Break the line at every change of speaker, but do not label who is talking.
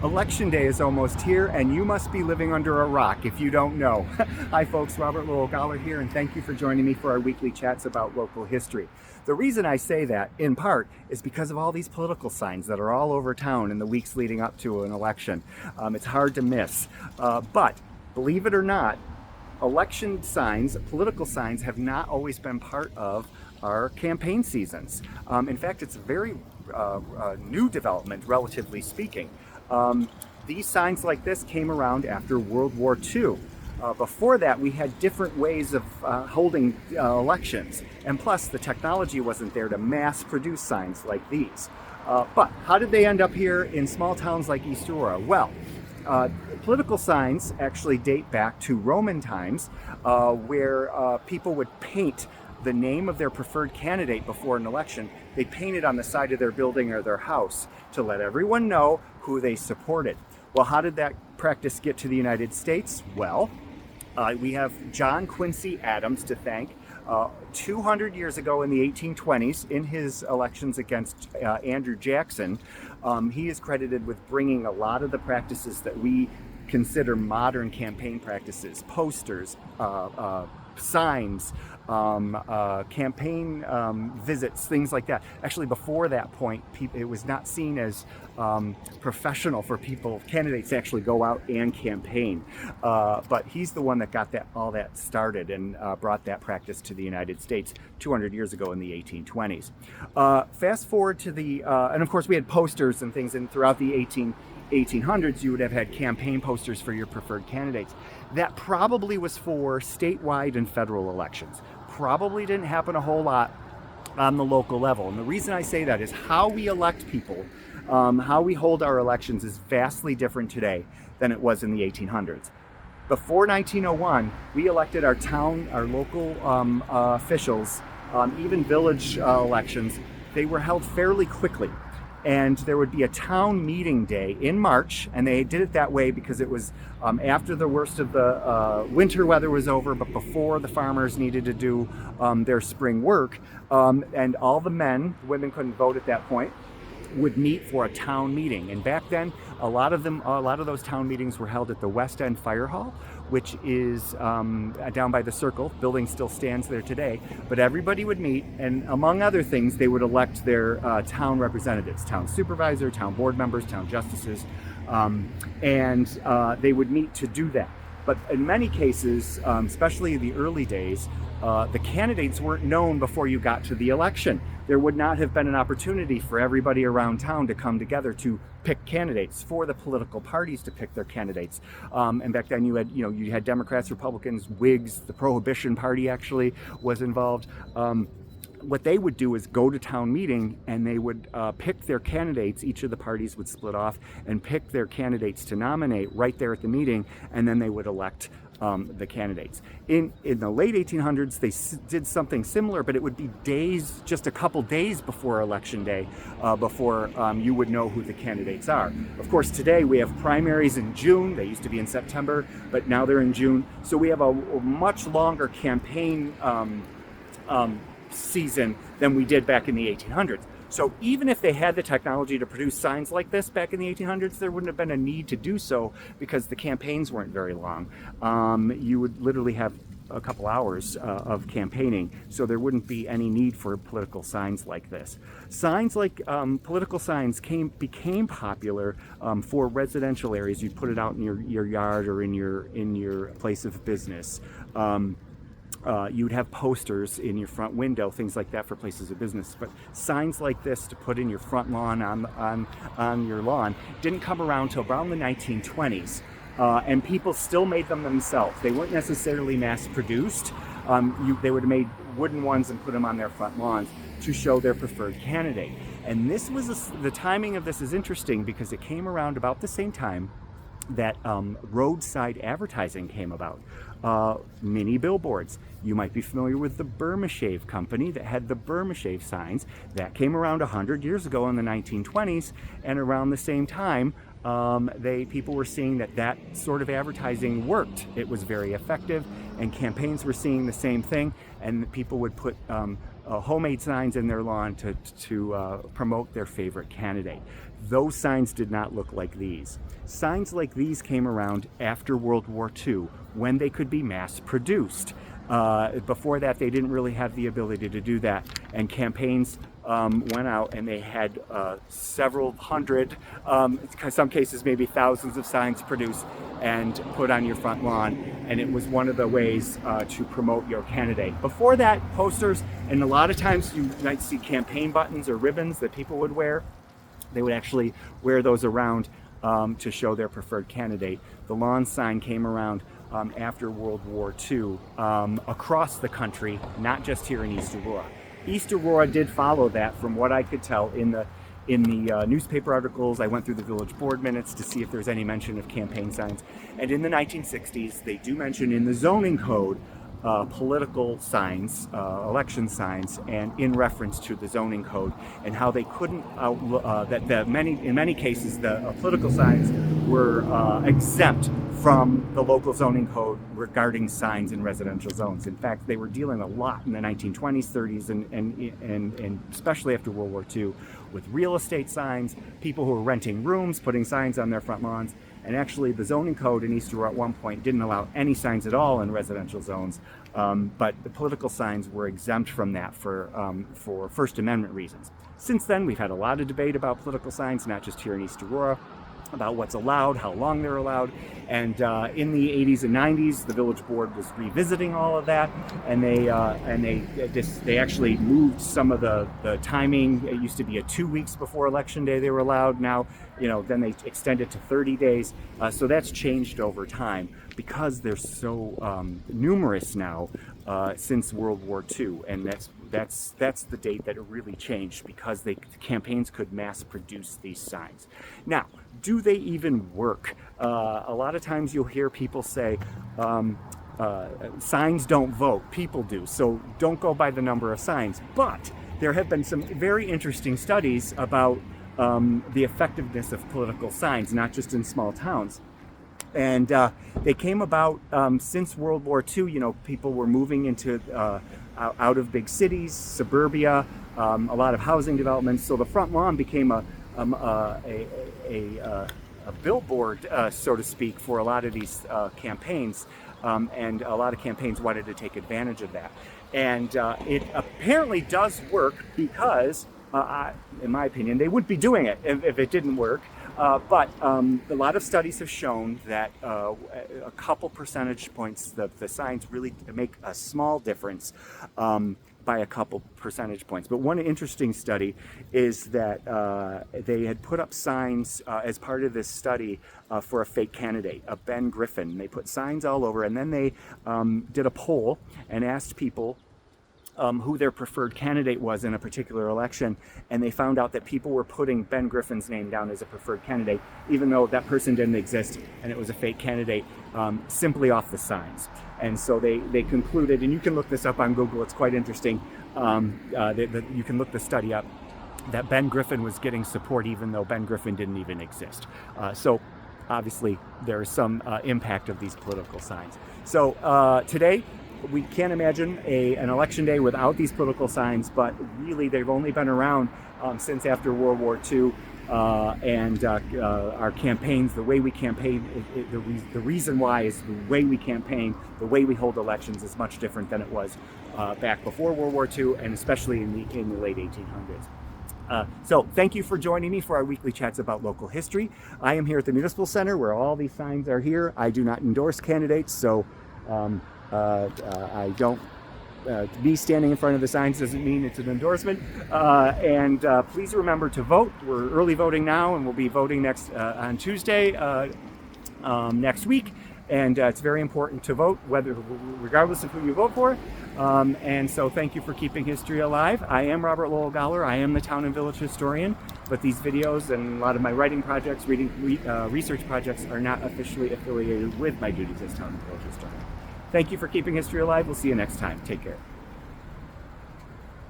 Election day is almost here, and you must be living under a rock if you don't know. Hi folks, Robert Lowell-Goller here, and thank you for joining me for our weekly chats about local history. The reason I say that, in part, is because of all these political signs that are all over town in the weeks leading up to an election. It's hard to miss. But, believe it or not, election signs, political signs, have not always been part of our campaign seasons. In fact, it's a very new development, relatively speaking. These signs like this came around after World War II. Before that, we had different ways of holding elections, and plus the technology wasn't there to mass produce signs like these. But how did they end up here in small towns like East Aurora? Well, political signs actually date back to Roman times, where people would paint the name of their preferred candidate before an election. They paint it on the side of their building or their house to let everyone know who they supported. Well, how did that practice get to the United States? Well, we have John Quincy Adams to thank. 200 years ago in the 1820s, in his elections against Andrew Jackson, he is credited with bringing a lot of the practices that we consider modern campaign practices, posters, signs, campaign visits, things like that. Actually, before that point, it was not seen as professional for candidates to actually go out and campaign. But he's the one that got all that started and brought that practice to the United States 200 years ago in the 1820s. Fast forward to and of course we had posters and things, and throughout the 1800s, you would have had campaign posters for your preferred candidates. That probably was for statewide and federal elections. Probably didn't happen a whole lot on the local level. And the reason I say that is how we elect people, how we hold our elections is vastly different today than it was in the 1800s. Before 1901, we elected our local officials, even village elections. They were held fairly quickly. And there would be a town meeting day in March, and they did it that way because it was after the worst of the winter weather was over, but before the farmers needed to do their spring work. And all the women couldn't vote at that point, would meet for a town meeting. And back then, a lot of those town meetings were held at the West End Fire Hall, which is down by the Circle. Building still stands there today. But everybody would meet, and among other things, they would elect their town representatives, town supervisor, town board members, town justices, and they would meet to do that. But in many cases, especially in the early days, the candidates weren't known before you got to the election. There would not have been an opportunity for everybody around town to come together to pick candidates, for the political parties to pick their candidates. And back then you had Democrats, Republicans, Whigs, the Prohibition Party actually was involved. What they would do is go to town meeting, and they would pick their candidates. Each of the parties would split off and pick their candidates to nominate right there at the meeting, and then they would elect the candidates. In the late 1800s, they did something similar, but it would be just a couple days before election day, before you would know who the candidates are. Of course, today we have primaries in June. They used to be in September, but now they're in June. So we have a much longer campaign season than we did back in the 1800s. So even if they had the technology to produce signs like this back in the 1800s, there wouldn't have been a need to do so because the campaigns weren't very long. You would literally have a couple hours of campaigning, so there wouldn't be any need for political signs like this. Signs like political signs became popular for residential areas. You'd put it out in your yard or in your place of business. You'd have posters in your front window, things like that for places of business. But signs like this to put in your front lawn, on your lawn, didn't come around till around the 1920s. And people still made them themselves. They weren't necessarily mass produced. They would have made wooden ones and put them on their front lawns to show their preferred candidate. And the timing of this is interesting because it came around about the same time that roadside advertising came about. Mini billboards. You might be familiar with the Burma Shave Company that had the Burma Shave signs. That came around 100 years ago in the 1920s, and around the same time, people were seeing that sort of advertising worked. It was very effective, and campaigns were seeing the same thing, and people would put homemade signs in their lawn to promote their favorite candidate. Those signs did not look like these. Signs like these came around after World War II when they could be mass produced. Before that, they didn't really have the ability to do that, and campaigns went out and they had several hundred, in some cases maybe thousands of signs produced and put on your front lawn, and it was one of the ways to promote your candidate. Before that, posters, and a lot of times you might see campaign buttons or ribbons that people would wear. They would actually wear those around to show their preferred candidate. The lawn sign came around after World War II across the country, not just here in East Aurora. East Aurora did follow that, from what I could tell in the newspaper articles. I went through the village board minutes to see if there's any mention of campaign signs. And in the 1960s, they do mention in the zoning code political signs, election signs, and in reference to the zoning code, and how they couldn't, in many cases, the political signs were exempt from the local zoning code regarding signs in residential zones. In fact, they were dealing a lot in the 1920s, 30s, and especially after World War II with real estate signs, people who were renting rooms, putting signs on their front lawns. And actually, the zoning code in East Aurora at one point didn't allow any signs at all in residential zones, but the political signs were exempt from that for First Amendment reasons. Since then, we've had a lot of debate about political signs, not just here in East Aurora, about what's allowed, how long they're allowed. And in the 80s and 90s, the village board was revisiting all of that, and they actually moved some of the timing. It used to be 2 weeks before election day they were allowed. Now, then they extended to 30 days. So that's changed over time because they're so numerous now since World War II, and that's the date that it really changed, because the campaigns could mass produce these signs. Now, do they even work? A lot of times you'll hear people say, signs don't vote, people do, so don't go by the number of signs. But there have been some very interesting studies about the effectiveness of political signs, not just in small towns. And they came about since World War II. People were moving into out of big cities, suburbia, a lot of housing developments. So the front lawn became a billboard, so to speak, for a lot of these campaigns. And a lot of campaigns wanted to take advantage of that. And it apparently does work, because, in my opinion, they would be doing it if it didn't work. But a lot of studies have shown that a couple percentage points, the signs really make a small difference by a couple percentage points. But one interesting study is that they had put up signs as part of this study for a fake candidate, a Ben Griffin. They put signs all over, and then they did a poll and asked people who their preferred candidate was in a particular election, and they found out that people were putting Ben Griffin's name down as a preferred candidate, even though that person didn't exist and it was a fake candidate, simply off the signs. And so they concluded, and you can look this up on Google, it's quite interesting, you can look the study up, that Ben Griffin was getting support even though Ben Griffin didn't even exist. So obviously there is some impact of these political signs. So today, we can't imagine an election day without these political signs, but really they've only been around since after World War II. And our campaigns, the way we campaign, the reason why is the way we campaign, the way we hold elections is much different than it was back before World War II, and especially in the late 1800s. So thank you for joining me for our weekly chats about local history. I am here at the Municipal Center where all these signs are here. I do not endorse candidates, so I don't, me standing in front of the signs doesn't mean it's an endorsement. And please remember to vote. We're early voting now, and we'll be voting next on Tuesday next week. And it's very important to vote, regardless of who you vote for. And so thank you for keeping history alive. I am Robert Lowell Goller. I am the Town and Village Historian, but these videos and a lot of my writing projects, research projects are not officially affiliated with my duties as Town and Village Historian. Thank you for keeping history alive. We'll see you next time. Take care.